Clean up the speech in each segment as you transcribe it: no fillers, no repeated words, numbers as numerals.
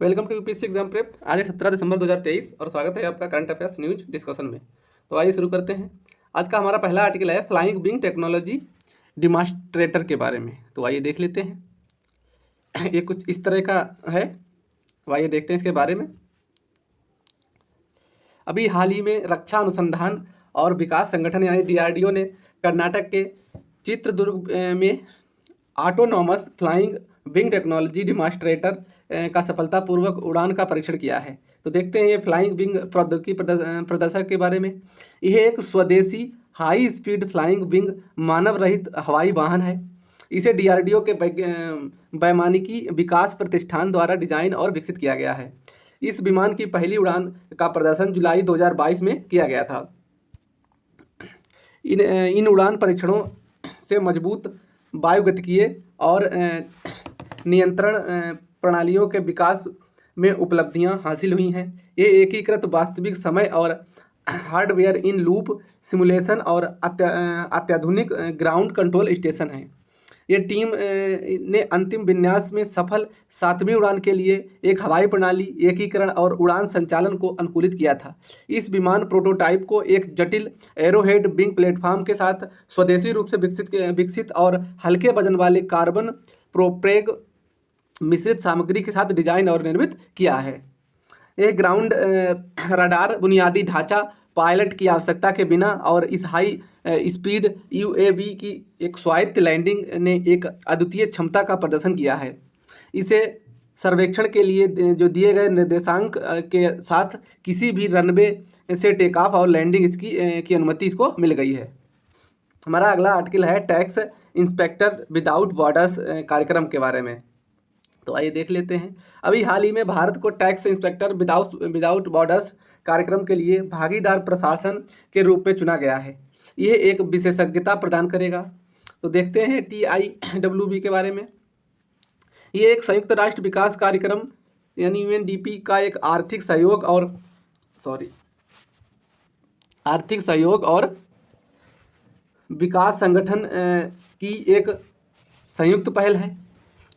Welcome to UPSC exam prep. आज है 17 दिसंबर 2023 और स्वागत है आपका करंट अफेयर्स न्यूज डिस्कशन में। तो आइए शुरू करते हैं। आज का हमारा पहला आर्टिकल है फ्लाइंग विंग टेक्नोलॉजी डिमॉन्स्ट्रेटर के बारे में। तो आइए देख लेते हैं। ये कुछ इस तरह का है, तो आइए देखते हैं इसके बारे में। अभी हाल ही में रक्षा अनुसंधान और विकास संगठन यानी DRDO ने कर्नाटक के चित्रदुर्ग में autonomous flying wing technology demonstrator का सफलतापूर्वक उड़ान का परीक्षण किया है। तो देखते हैं ये फ्लाइंग विंग प्रौद्योगिकी प्रदर्शक के बारे में। यह एक स्वदेशी हाई स्पीड फ्लाइंग विंग मानव रहित हवाई वाहन है। इसे DRDO के वैमानिकी विकास प्रतिष्ठान द्वारा डिजाइन और विकसित किया गया है। इस विमान की पहली उड़ान का प्रदर्शन जुलाई 2022 में किया गया था। इन उड़ान परीक्षणों से मजबूत वायुगतिकीय और नियंत्रण प्रणालियों के विकास में उपलब्धियां हासिल हुई हैं। ये एकीकृत वास्तविक समय और हार्डवेयर इन लूप सिमुलेशन और अत्याधुनिक ग्राउंड कंट्रोल स्टेशन हैं। ये टीम ने अंतिम विन्यास में सफल 7वीं उड़ान के लिए एक हवाई प्रणाली एकीकरण और उड़ान संचालन को अनुकूलित किया था। इस विमान प्रोटोटाइप को एक जटिल एरोहेड विंग प्लेटफॉर्म के साथ स्वदेशी रूप से विकसित और हल्के वजन वाले कार्बन प्रोपेग मिश्रित सामग्री के साथ डिजाइन और निर्मित किया है। यह ग्राउंड रडार बुनियादी ढांचा पायलट की आवश्यकता के बिना और इस हाई स्पीड UAV की एक स्वायत्त लैंडिंग ने एक अद्वितीय क्षमता का प्रदर्शन किया है। इसे सर्वेक्षण के लिए जो दिए गए निर्देशांक के साथ किसी भी रनवे से टेक ऑफ और लैंडिंग की अनुमति इसको मिल गई है। हमारा अगला आर्टिकल है टैक्स इंस्पेक्टर विदाउट बॉर्डर्स कार्यक्रम के बारे में। तो आइए देख लेते हैं। अभी हाल ही में भारत को टैक्स इंस्पेक्टर विदाउट बॉर्डर्स कार्यक्रम के लिए भागीदार प्रशासन के रूप में चुना गया है। यह एक विशेषज्ञता प्रदान करेगा। तो देखते हैं TIWB के बारे में। ये एक संयुक्त राष्ट्र विकास कार्यक्रम यानी UNDP का एक आर्थिक सहयोग और विकास संगठन की एक संयुक्त पहल है।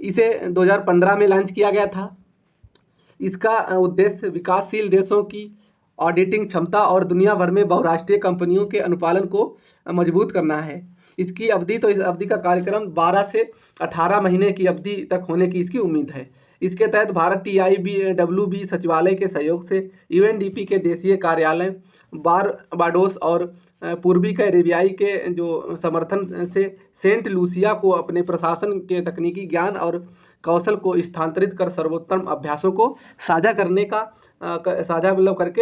इसे 2015 में लॉन्च किया गया था। इसका उद्देश्य विकासशील देशों की ऑडिटिंग क्षमता और दुनिया भर में बहुराष्ट्रीय कंपनियों के अनुपालन को मजबूत करना है। इसकी अवधि इस अवधि का कार्यक्रम 12 से 18 महीने की अवधि तक होने की इसकी उम्मीद है। इसके तहत भारत TIWB सचिवालय के सहयोग से UNDP के देशीय कार्यालय बारबाडोस और पूर्वी कैरिबियाई के जो समर्थन से सेंट लूसिया को अपने प्रशासन के तकनीकी ज्ञान और कौशल को स्थानांतरित कर सर्वोत्तम अभ्यासों को साझा करके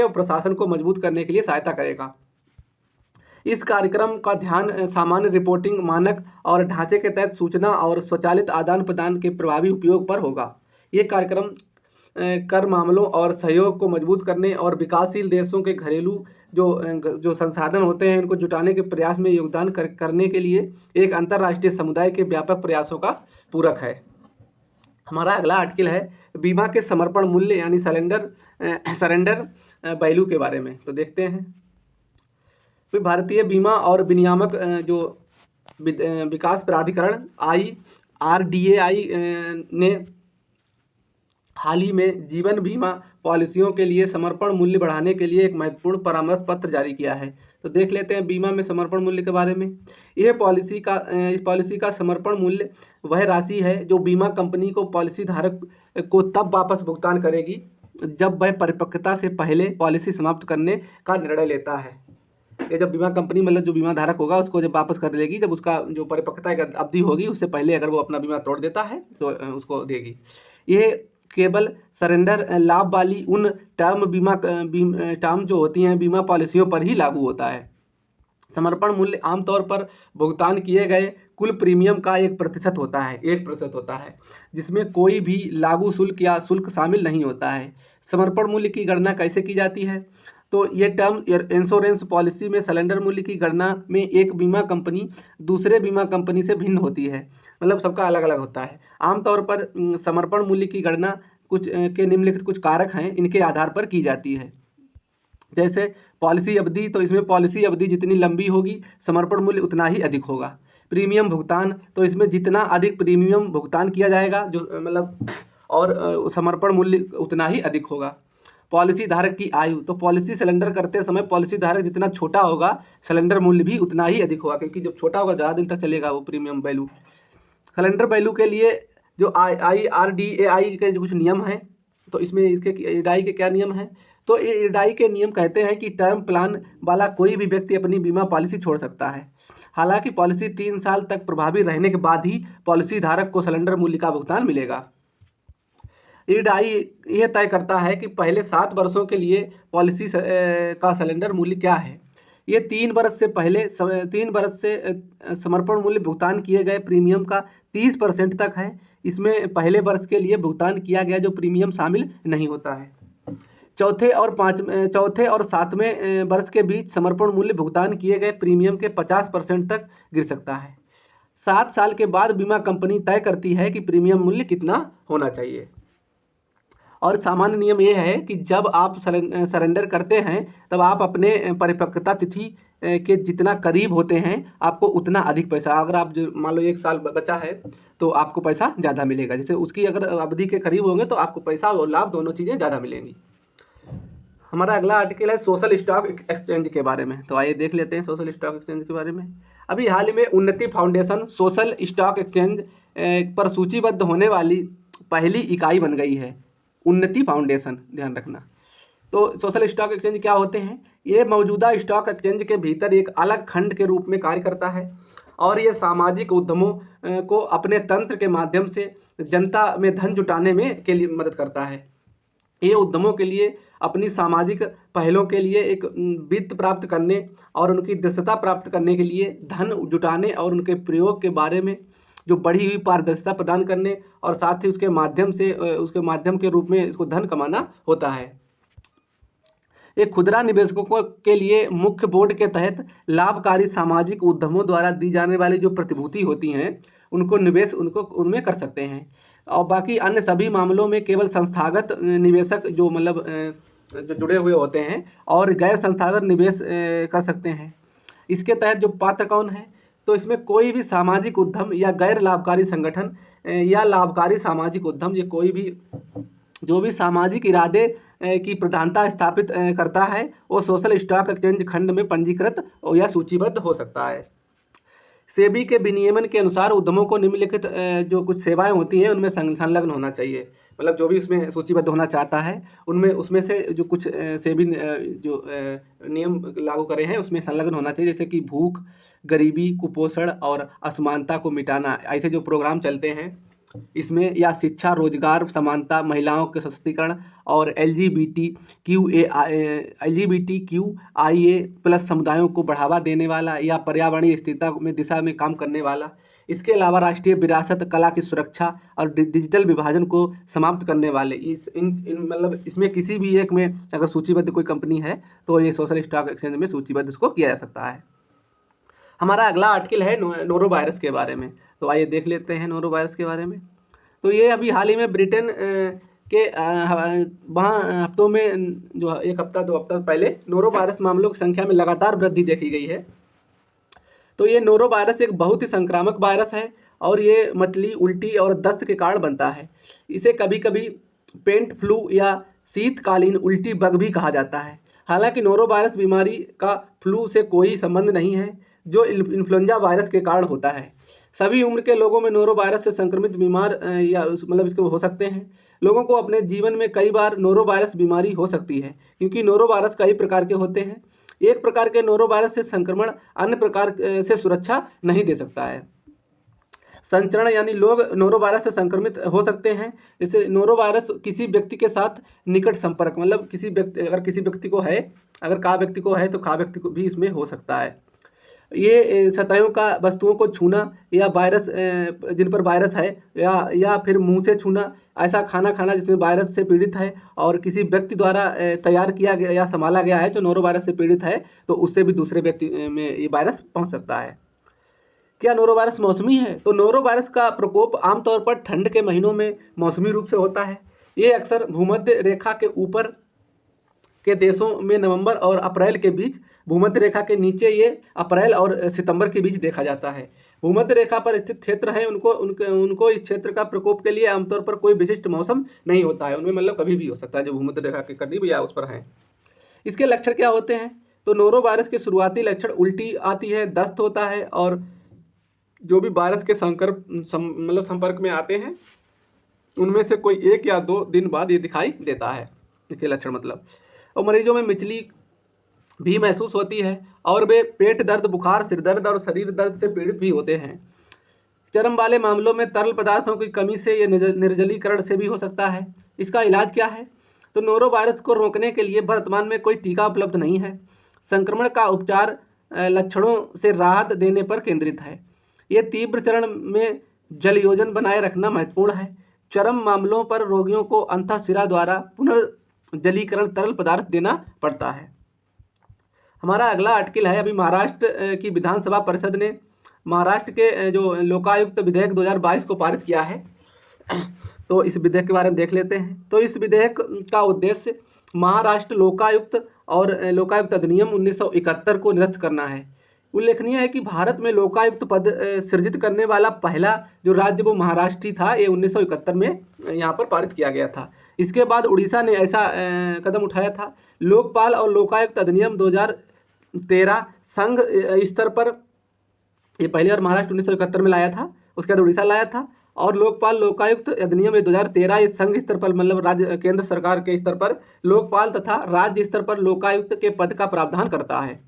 और प्रशासन को मजबूत करने के लिए सहायता करेगा। इस कार्यक्रम का ध्यान सामान्य रिपोर्टिंग मानक और ढांचे के तहत सूचना और स्वचालित आदान प्रदान के प्रभावी उपयोग पर होगा। ये कार्यक्रम कर मामलों और सहयोग को मजबूत करने और विकासशील देशों के घरेलू जो संसाधन होते हैं इनको जुटाने के प्रयास में योगदान करने के लिए एक अंतर्राष्ट्रीय समुदाय के व्यापक प्रयासों का पूरक है। हमारा अगला आर्टिकल है बीमा के समर्पण मूल्य यानी सरेंडर वैल्यू के बारे में। तो देखते हैं। भारतीय बीमा और विनियामक जो विकास प्राधिकरण IRDAI ने हाल ही में जीवन बीमा पॉलिसियों के लिए समर्पण मूल्य बढ़ाने के लिए एक महत्वपूर्ण परामर्श पत्र जारी किया है। तो देख लेते हैं बीमा में समर्पण मूल्य के बारे में। इस पॉलिसी का समर्पण मूल्य वह राशि है जो बीमा कंपनी को पॉलिसी धारक को तब वापस भुगतान करेगी जब वह परिपक्वता से पहले पॉलिसी समाप्त करने का निर्णय लेता है। ये जब बीमा कंपनी मतलब जो बीमा धारक होगा उसको जब वापस कर लेगी जब उसका जो परिपक्वता की अवधि होगी उससे पहले अगर वो अपना बीमा तोड़ देता है तो उसको देगी। ये केवल सरेंडर लाभ वाली उन टर्म जो होती हैं बीमा पॉलिसियों पर ही लागू होता है। समर्पण मूल्य आमतौर पर भुगतान किए गए कुल प्रीमियम का 1% होता है जिसमें कोई भी लागू शुल्क या शुल्क शामिल नहीं होता है। समर्पण मूल्य की गणना कैसे की जाती है? तो ये टर्म इंश्योरेंस पॉलिसी में सरेंडर मूल्य की गणना में एक बीमा कंपनी दूसरे बीमा कंपनी से भिन्न होती है, मतलब सबका अलग अलग होता है। आमतौर पर समर्पण मूल्य की गणना निम्नलिखित कुछ कारक हैं इनके आधार पर की जाती है। जैसे पॉलिसी अवधि, तो इसमें पॉलिसी अवधि जितनी लंबी होगी समर्पण मूल्य उतना ही अधिक होगा। प्रीमियम भुगतान, तो इसमें जितना अधिक प्रीमियम भुगतान किया जाएगा जो मतलब और समर्पण मूल्य उतना ही अधिक होगा। पॉलिसी धारक की आयु, तो पॉलिसी सिलेंडर करते समय पॉलिसी धारक जितना छोटा होगा सिलेंडर मूल्य भी उतना ही अधिक होगा, क्योंकि जब छोटा होगा ज़्यादा दिन तक चलेगा वो प्रीमियम वैल्यू। सिलेंडर वैल्यू के लिए जो IRDAI के जो कुछ नियम हैं, तो इसमें इसके इडाई के क्या नियम हैं, तो ये इडाई के नियम कहते हैं कि टर्म प्लान वाला कोई भी व्यक्ति अपनी बीमा पॉलिसी छोड़ सकता है। हालांकि पॉलिसी 3 साल तक प्रभावी रहने के बाद ही पॉलिसी धारक को सिलेंडर मूल्य का भुगतान मिलेगा। इडाई यह तय करता है कि पहले 7 वर्षों के लिए पॉलिसी का सिलेंडर मूल्य क्या है। ये 3 वर्ष से समर्पण मूल्य भुगतान किए गए प्रीमियम का 30% तक है। इसमें पहले वर्ष के लिए भुगतान किया गया जो प्रीमियम शामिल नहीं होता है। चौथे और 7वें वर्ष के बीच समर्पण मूल्य भुगतान किए गए प्रीमियम के 50% तक गिर सकता है। 7 साल के बाद बीमा कंपनी तय करती है कि प्रीमियम मूल्य कितना होना चाहिए। और सामान्य नियम यह है कि जब आप सरेंडर करते हैं तब आप अपने परिपक्वता तिथि के जितना करीब होते हैं आपको उतना अधिक पैसा, अगर आप जो मान लो 1 साल बचा है तो आपको पैसा ज़्यादा मिलेगा, जैसे उसकी अगर अवधि के करीब होंगे तो आपको पैसा और लाभ दोनों चीज़ें ज़्यादा मिलेंगी। हमारा अगला आर्टिकल है सोशल स्टॉक एक्सचेंज के बारे में, तो आइए देख लेते हैं सोशल स्टॉक एक्सचेंज के बारे में। अभी हाल ही में उन्नति फाउंडेशन सोशल स्टॉक एक्सचेंज पर सूचीबद्ध होने वाली पहली इकाई बन गई है। उन्नति फाउंडेशन, ध्यान रखना। तो सोशल स्टॉक एक्सचेंज क्या होते हैं? ये मौजूदा स्टॉक एक्सचेंज के भीतर एक अलग खंड के रूप में कार्य करता है और ये सामाजिक उद्यमों को अपने तंत्र के माध्यम से जनता में धन जुटाने में के लिए मदद करता है। ये उद्यमों के लिए अपनी सामाजिक पहलों के लिए एक वित्त प्राप्त करने और उनकी दृश्यता प्राप्त करने के लिए धन जुटाने और उनके प्रयोग के बारे में जो बढ़ी हुई पारदर्शिता प्रदान करने और साथ ही उसके माध्यम के रूप में इसको धन कमाना होता है। एक खुदरा निवेशकों के लिए मुख्य बोर्ड के तहत लाभकारी सामाजिक उद्यमों द्वारा दी जाने वाली जो प्रतिभूति होती हैं उनमें कर सकते हैं, और बाकी अन्य सभी मामलों में केवल संस्थागत निवेशक जो जुड़े हुए होते हैं और गैर संस्थागत निवेश कर सकते हैं। इसके तहत जो पात्र कौन है, तो इसमें कोई भी सामाजिक उद्यम या गैर लाभकारी संगठन या लाभकारी सामाजिक उद्यम, ये कोई भी जो भी सामाजिक इरादे की प्रधानता स्थापित करता है वो सोशल स्टॉक एक्सचेंज खंड में पंजीकृत या सूचीबद्ध हो सकता है। सेबी के विनियमन के अनुसार उद्यमों को निम्नलिखित जो कुछ सेवाएं होती हैं उनमें संलग्न होना चाहिए, मतलब जो भी उसमें सूचीबद्ध होना चाहता है उसमें से जो कुछ सेबी जो नियम लागू करे हैं उसमें संलग्न होना चाहिए, जैसे कि भूख, गरीबी, कुपोषण और असमानता को मिटाना, ऐसे जो प्रोग्राम चलते हैं इसमें, या शिक्षा, रोजगार, समानता, महिलाओं के सशक्तिकरण और LGBTQIA+ समुदायों को बढ़ावा देने वाला या पर्यावरणीय स्थिरता में दिशा में काम करने वाला। इसके अलावा राष्ट्रीय विरासत, कला की सुरक्षा और डिजिटल विभाजन को समाप्त करने वाले। मतलब इसमें किसी भी एक में अगर सूचीबद्ध कोई कंपनी है तो ये सोशल स्टॉक एक्सचेंज में सूचीबद्ध इसको किया जा सकता है। हमारा अगला आर्टिकल है नोरो वायरस के बारे में, तो आइए देख लेते हैं नोरो वायरस के बारे में। तो ये अभी हाल ही में ब्रिटेन के वहाँ हफ्तों में जो 1 हफ्ता 2 हफ्ता पहले नोरो वायरस मामलों की संख्या में लगातार वृद्धि देखी गई है। तो ये नोरो वायरस एक बहुत ही संक्रामक वायरस है और ये मतली, उल्टी और दस्त के कारण बनता है। इसे कभी कभी पेंट फ्लू या शीतकालीन उल्टी बग भी कहा जाता है। हालांकि नोरो वायरस बीमारी का फ्लू से कोई संबंध नहीं है जो इन्फ्लुएंजा वायरस के कारण होता है। सभी उम्र के लोगों में नोरो वायरस से संक्रमित बीमार या मतलब इसके हो सकते हैं। लोगों को अपने जीवन में कई बार नोरो वायरस बीमारी हो सकती है क्योंकि नोरो वायरस कई प्रकार के होते हैं। एक प्रकार के नोरो वायरस से संक्रमण अन्य प्रकार से सुरक्षा नहीं दे सकता है। संचरण यानी लोग नोरो वायरस से संक्रमित हो सकते हैं। जैसे नोरो वायरस किसी व्यक्ति के साथ निकट संपर्क, मतलब अगर किसी व्यक्ति को है, अगर का व्यक्ति को है तो का व्यक्ति को भी इसमें हो सकता है। ये सतहों का वस्तुओं को छूना या वायरस जिन पर वायरस है या फिर मुंह से छूना, ऐसा खाना खाना जिसमें वायरस से पीड़ित है और किसी व्यक्ति द्वारा तैयार किया गया या संभाला गया है जो नोरो वायरस से पीड़ित है, तो उससे भी दूसरे व्यक्ति में ये वायरस पहुंच सकता है। क्या नोरो वायरस मौसमी है? तो नोरो वायरस का प्रकोप आमतौर पर ठंड के महीनों में मौसमी रूप से होता है। ये अक्सर भूमध्य रेखा के ऊपर के देशों में नवंबर और अप्रैल के बीच, भूमध्य रेखा के नीचे ये अप्रैल और सितंबर के बीच देखा जाता है। भूमध्य रेखा पर स्थित क्षेत्र हैं उनको इस क्षेत्र का प्रकोप के लिए आमतौर पर कोई विशिष्ट मौसम नहीं होता है, उनमें मतलब कभी भी हो सकता है जो भूमध्य रेखा के करीब या उस पर हैं। इसके लक्षण क्या होते हैं? तो नोरो वायरस के शुरुआती लक्षण उल्टी आती है, दस्त होता है, और जो भी वायरस के संपर्क में आते हैं उनमें से कोई 1 या 2 दिन बाद ये दिखाई देता है, इसके लक्षण मतलब। और मरीजों में मिचली भी महसूस होती है और वे पेट दर्द, बुखार, सिर दर्द और शरीर दर्द से पीड़ित भी होते हैं। चरम वाले मामलों में तरल पदार्थों की कमी से या निर्जलीकरण से भी हो सकता है। इसका इलाज क्या है? तो नोरो वायरस को रोकने के लिए वर्तमान में कोई टीका उपलब्ध नहीं है। संक्रमण का उपचार लक्षणों से राहत देने पर केंद्रित है। ये तीव्र चरण में जलयोजन बनाए रखना महत्वपूर्ण है। चरम मामलों पर रोगियों को अंतःशिरा द्वारा पुनर्जलीकरण तरल पदार्थ देना पड़ता है। हमारा अगला आर्टिकल है, अभी महाराष्ट्र की विधानसभा परिषद ने महाराष्ट्र के जो लोकायुक्त विधेयक 2022 को पारित किया है। तो इस विधेयक के बारे में देख लेते हैं। तो इस विधेयक का उद्देश्य महाराष्ट्र लोकायुक्त और लोकायुक्त अधिनियम 1971 को निरस्त करना है। उल्लेखनीय है कि भारत में लोकायुक्त पद सृजित करने वाला पहला जो राज्य वो महाराष्ट्र ही था। ये 1971 में यहाँ पर पारित किया गया था। इसके बाद उड़ीसा ने ऐसा कदम उठाया था। लोकपाल और लोकायुक्त अधिनियम 2013 संघ स्तर पर, ये पहली बार महाराष्ट्र 1971 में लाया था, उसके बाद उड़ीसा लाया था। और लोकपाल लोकायुक्त अधिनियम 2013 ये संघ स्तर पर मतलब राज्य केंद्र सरकार के स्तर पर लोकपाल तथा राज्य स्तर पर लोकायुक्त के पद का प्रावधान करता है।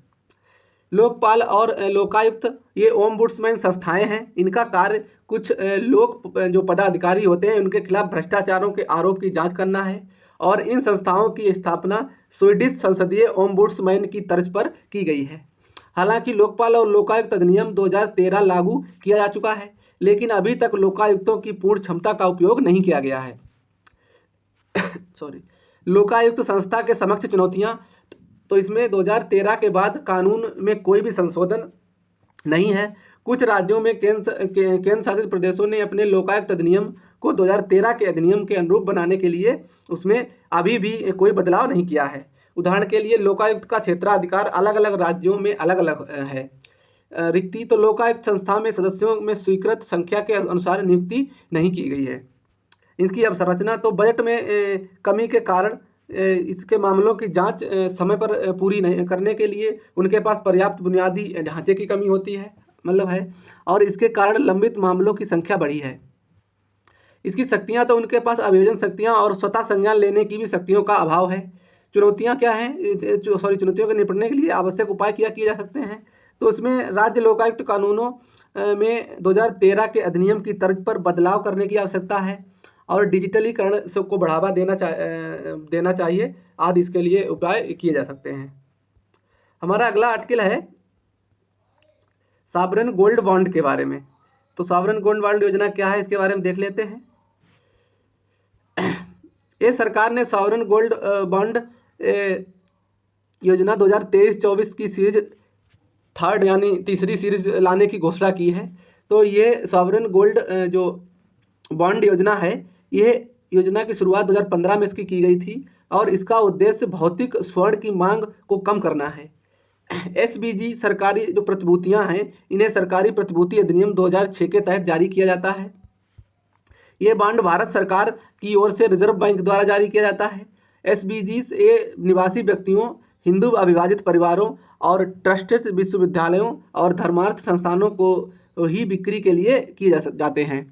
लोकपाल और लोकायुक्त ये ओम्बुड्समैन संस्थाएं हैं। इनका कार्य कुछ लोक जो पदाधिकारी होते हैं उनके खिलाफ भ्रष्टाचारों के आरोप की जांच करना है, और इन संस्थाओं की स्थापना स्वीडिश संसदीय ओम्बुड्समैन की तर्ज पर की गई है। हालांकि लोकपाल और लोकायुक्त अधिनियम 2013 लागू किया जा चुका है, लेकिन अभी तक लोकायुक्तों की पूर्ण क्षमता का उपयोग नहीं किया गया है। लोकायुक्त संस्था के समक्ष चुनौतियां, तो इसमें 2013 के बाद कानून में कोई भी संशोधन नहीं है। कुछ राज्यों में केंद्र शासित प्रदेशों ने अपने लोकायुक्त अधिनियम को 2013 के अधिनियम के अनुरूप बनाने के लिए उसमें अभी भी कोई बदलाव नहीं किया है। उदाहरण के लिए लोकायुक्त का क्षेत्राधिकार अलग अलग राज्यों में अलग अलग है। रिक्ति, तो लोकायुक्त संस्था में सदस्यों में स्वीकृत संख्या के अनुसार नियुक्ति नहीं की गई है। इनकी अवसंरचना, तो बजट में कमी के कारण इसके मामलों की जांच समय पर पूरी नहीं करने के लिए उनके पास पर्याप्त बुनियादी ढांचे की कमी होती है मतलब है, और इसके कारण लंबित मामलों की संख्या बढ़ी है। इसकी शक्तियां, तो उनके पास अभियोजन शक्तियां और स्वतः संज्ञान लेने की भी शक्तियों का अभाव है। चुनौतियां क्या हैं? चुनौतियों के निपटने के लिए आवश्यक उपाय किए जा सकते हैं। तो उसमें राज्य लोकायुक्त कानूनों में 2013 के अधिनियम की तर्ज पर बदलाव करने की आवश्यकता है, और डिजिटलीकरण को बढ़ावा देना चाहिए आदि इसके लिए उपाय किए जा सकते हैं। हमारा अगला आर्टिकल है सॉवरेन गोल्ड बॉन्ड के बारे में। तो सॉवरेन गोल्ड बॉन्ड योजना क्या है, इसके बारे में देख लेते हैं। ये सरकार ने सॉवरेन गोल्ड बॉन्ड योजना 2023-24 की सीरीज 3rd यानी तीसरी सीरीज लाने की घोषणा की है। तो ये सॉवरेन गोल्ड जो बॉन्ड योजना है, ये योजना की शुरुआत 2015 में इसकी की गई थी, और इसका उद्देश्य भौतिक स्वर्ण की मांग को कम करना है। SBG सरकारी जो प्रतिभूतियां हैं, इन्हें सरकारी प्रतिभूति अधिनियम 2006 के तहत जारी किया जाता है। ये बॉन्ड भारत सरकार की ओर से रिजर्व बैंक द्वारा जारी किया जाता है। SBGs ये निवासी व्यक्तियों, हिंदू अविभाजित परिवारों और ट्रस्टेड विश्वविद्यालयों और धर्मार्थ संस्थानों को ही बिक्री के लिए किए जाते हैं।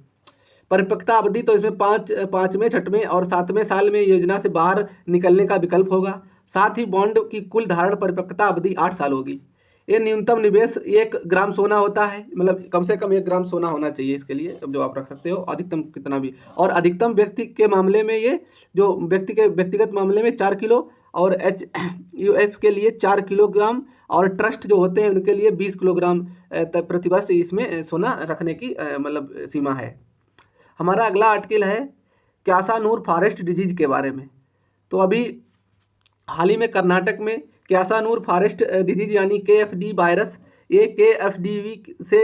परिपक्वता अवधि, तो इसमें 5वें, 6वें और 7वें साल में योजना से बाहर निकलने का विकल्प होगा। साथ ही बॉन्ड की कुल धारण परिपक्वता अवधि 8 साल होगी। ये न्यूनतम निवेश 1 ग्राम सोना होता है, मतलब कम से कम 1 ग्राम सोना होना चाहिए इसके लिए, जो आप रख सकते हो, अधिकतम कितना भी। और अधिकतम व्यक्ति के मामले में ये जो व्यक्तिगत मामले में 4 किलो, और HUF के लिए 4 किलोग्राम, और ट्रस्ट जो होते हैं उनके लिए 20 किलोग्राम प्रतिवर्ष इसमें सोना रखने की मतलब सीमा है। हमारा अगला आर्टिकल है क्यासानूर फॉरेस्ट डिजीज के बारे में। तो अभी हाल ही में कर्नाटक में क्यासानूर फॉरेस्ट डिजीज यानी KFD वायरस, ये KFDV से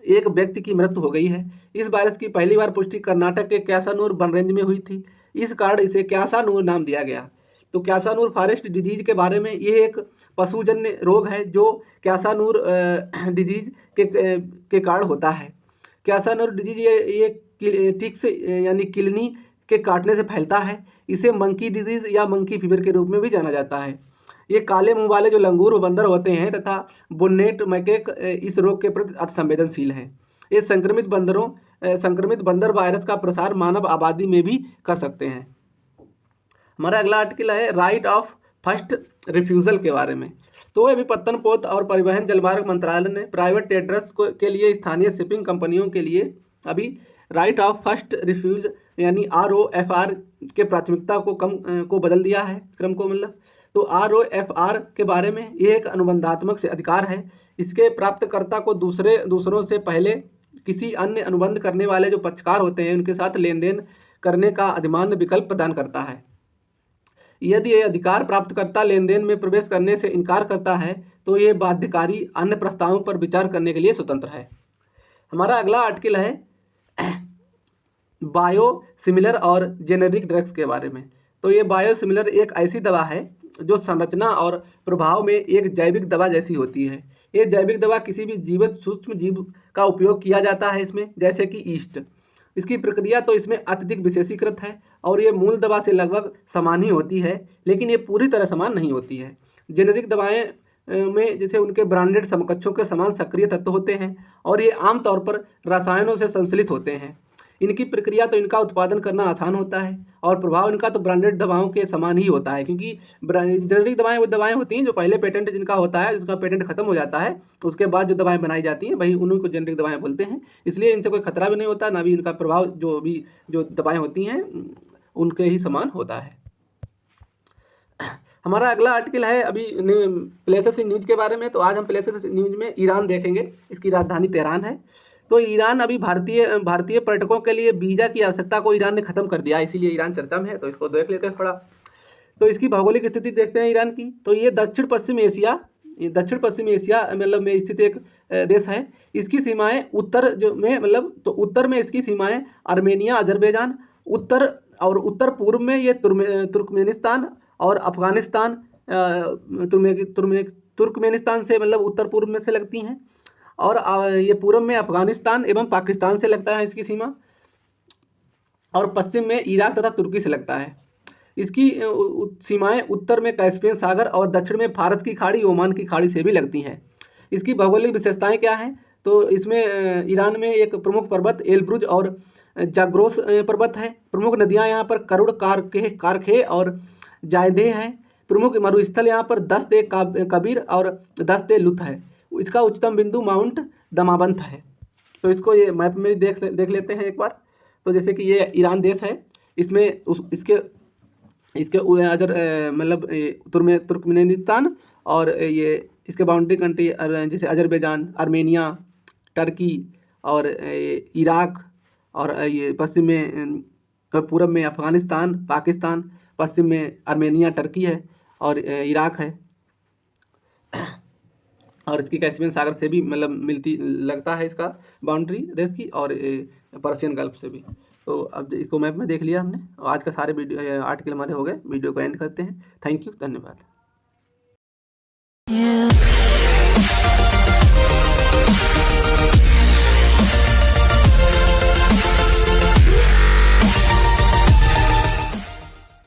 एक व्यक्ति की मृत्यु हो गई है। इस वायरस की पहली बार पुष्टि कर्नाटक के क्यासानूर वन रेंज में हुई थी। इस कारण इसे क्यासानूर नाम दिया गया। तो क्यासानूर फॉरेस्ट डिजीज के बारे में, ये एक पशुजन्य रोग है जो क्यासानूर डिजीज के कारण होता है। क्यासानूर डिजीज ये टिक्स यानी किलनी के काटने से फैलता है। इसे मंकी डिजीज या मंकी फीवर के रूप में भी जाना जाता है। ये काले मुंह वाले जो लंगूर बंदर होते हैं तथा बुन्नेट मैकेक इस रोग के प्रति अति संवेदनशील हैं। ये संक्रमित बंदर वायरस का प्रसार मानव आबादी में भी कर सकते हैं। हमारा अगला आर्टिकल है राइट ऑफ फर्स्ट रिफ्यूज़ल के बारे में। तो अभी पत्तन पोत और परिवहन जलमार्ग मंत्रालय ने प्राइवेट टेंडर्स के लिए स्थानीय शिपिंग कंपनियों के लिए अभी राइट ऑफ फर्स्ट रिफ्यूज यानी ROFR के प्राथमिकता को बदल दिया है, क्रम को मतलब। तो ROFR के बारे में ये एक अनुबंधात्मक से अधिकार है। इसके प्राप्तकर्ता को दूसरों से पहले किसी अन्य अनुबंध करने वाले जो पक्षकार होते हैं उनके साथ लेन देन करने का अधिमान्य विकल्प प्रदान करता है। यदि ये अधिकार प्राप्तकर्ता लेन देन में प्रवेश करने से इनकार करता है तो ये बाध्यकारी अन्य प्रस्तावों पर विचार करने के लिए स्वतंत्र है। हमारा अगला आर्टिकल है बायोसिमिलर और जेनेरिक ड्रग्स के बारे में। तो ये बायोसिमिलर एक ऐसी दवा है जो संरचना और प्रभाव में एक जैविक दवा जैसी होती है। ये जैविक दवा किसी भी जीवित सूक्ष्म जीव का उपयोग किया जाता है इसमें, जैसे कि ईस्ट। इसकी प्रक्रिया तो इसमें अत्यधिक विशेषीकृत है और ये मूल दवा से लगभग समान ही होती है, लेकिन ये पूरी तरह समान नहीं होती है। जेनेरिक दवाएं में जैसे उनके ब्रांडेड समकक्षों के समान सक्रिय तत्व होते हैं और ये आमतौर पर रसायनों से संश्लित होते हैं। इनकी प्रक्रिया तो इनका उत्पादन करना आसान होता है और प्रभाव इनका तो ब्रांडेड दवाओं के समान ही होता है, क्योंकि जेनेरिक दवाएं वो दवाएं होती हैं जो पहले पेटेंट जिनका होता है, जिसका पेटेंट खत्म हो जाता है, उसके बाद जो दवाएं बनाई जाती हैं वही उन्हीं को जेनेरिक दवाएं बोलते हैं। इसलिए इनसे कोई खतरा भी नहीं होता, ना भी इनका प्रभाव जो दवाएं होती हैं उनके ही समान होता है। हमारा अगला आर्टिकल है अभी प्लेसेस इन न्यूज के बारे में। तो आज हम प्लेसेस न्यूज में ईरान देखेंगे। इसकी राजधानी तेहरान है। तो ईरान अभी भारतीय पर्यटकों के लिए वीज़ा की आवश्यकता को ईरान ने खत्म कर दिया, इसीलिए ईरान चर्चा में है। तो इसको देख लेते हैं थोड़ा। तो इसकी भौगोलिक स्थिति देखते हैं ईरान की। तो ये दक्षिण पश्चिम एशिया मतलब में स्थित एक देश है। इसकी सीमाएं उत्तर में इसकी सीमाएं आर्मेनिया, अजरबैजान, उत्तर पूर्व में ये तुर्कमेनिस्तान और अफगानिस्तान तुर्कमेनिस्तान से मतलब उत्तर पूर्व में से लगती हैं, और ये पूर्व में अफगानिस्तान एवं पाकिस्तान से लगता है इसकी सीमा, और पश्चिम में इराक तथा तुर्की से लगता है। इसकी सीमाएं उत्तर में कैस्पियन सागर और दक्षिण में फारस की खाड़ी, ओमान की खाड़ी से भी लगती हैं। इसकी भौगोलिक विशेषताएं क्या हैं? तो इसमें ईरान में एक प्रमुख पर्वत एलब्रुज और जाग्रोस पर्वत है। प्रमुख नदियां यहाँ पर करुड़, कारखे और जायदे हैं। प्रमुख मरुस्थल यहाँ पर दस्त ए कबीर और दस्त ए लुत है। इसका उच्चतम बिंदु माउंट दमावंत है। तो इसको ये मैप में देख लेते हैं एक बार। तो जैसे कि ये ईरान देश है, इसमें इसके मतलब तुर्कमेनिस्तान और ये इसके बाउंड्री कंट्री जैसे अजरबैजान, आर्मेनिया, टर्की और इराक, और ये पश्चिम में पूरब में अफगानिस्तान, पाकिस्तान, पश्चिम में आर्मेनिया, टर्की है और इराक है। और इसकी कैस्पियन सागर से भी मतलब लगता है इसका बाउंड्री देश की, और पर्शियन गल्फ से भी। तो अब इसको मैप में देख लिया हमने। आज का सारे वीडियो आर्टिकल हमारे हो गए। वीडियो को एंड करते हैं। थैंक यू, धन्यवाद।